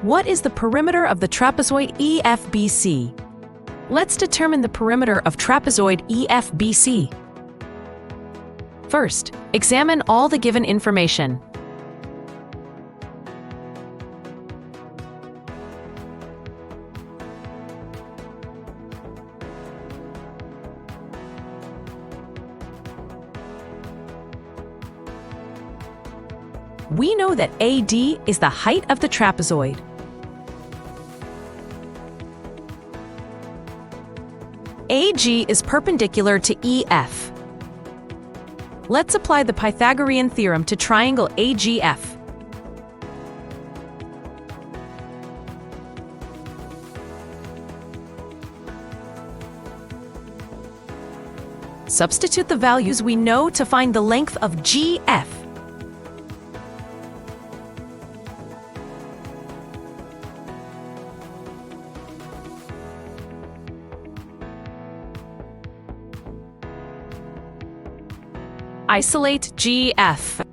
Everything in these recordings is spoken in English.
What is the perimeter of the trapezoid EFBC? Let's determine the perimeter of trapezoid EFBC. First, examine all the given information. We know that AD is the height of the trapezoid. AG is perpendicular to EF. Let's apply the Pythagorean theorem to triangle AGF. Substitute the values we know to find the length of GF. Isolate GF.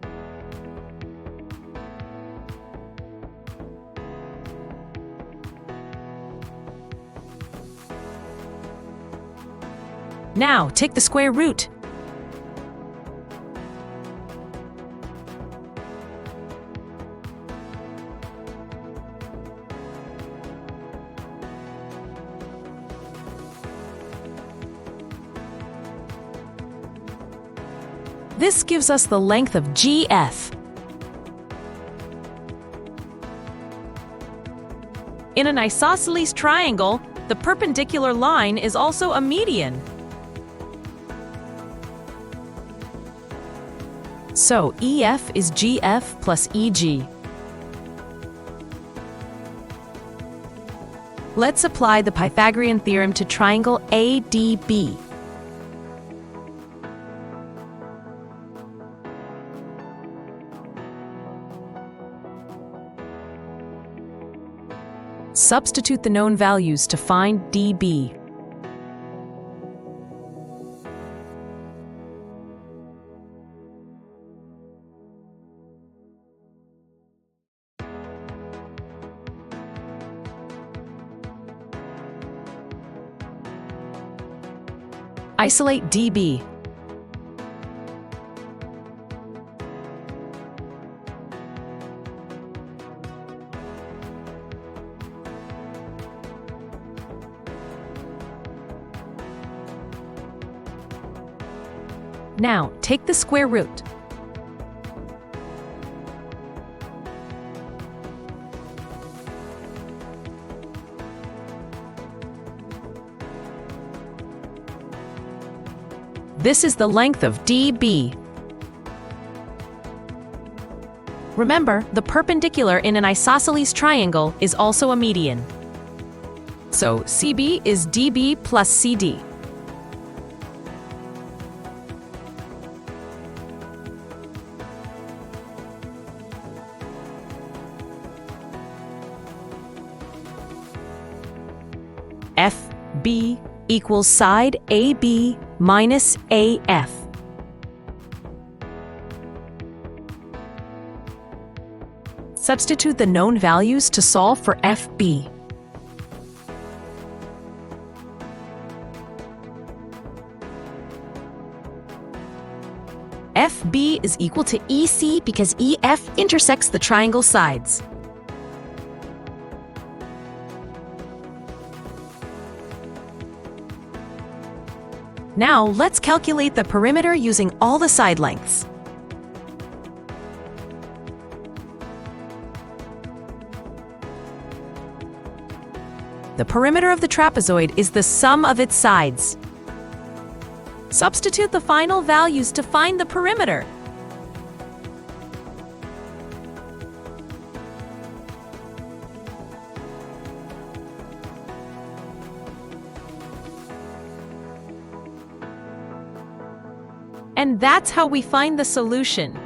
Now, take the square root. This gives us the length of GF. In an isosceles triangle, the perpendicular line is also a median. So, EF is GF plus EG. Let's apply the Pythagorean theorem to triangle ADB. Substitute the known values to find dB. Isolate dB. Now, take the square root. This is the length of dB. Remember, the perpendicular in an isosceles triangle is also a median. So, CB is dB plus CD. FB equals side AB minus AF. Substitute the known values to solve for FB. FB is equal to EC because EF intersects the triangle sides. Now, let's calculate the perimeter using all the side lengths. The perimeter of the trapezoid is the sum of its sides. Substitute the final values to find the perimeter. And that's how we find the solution.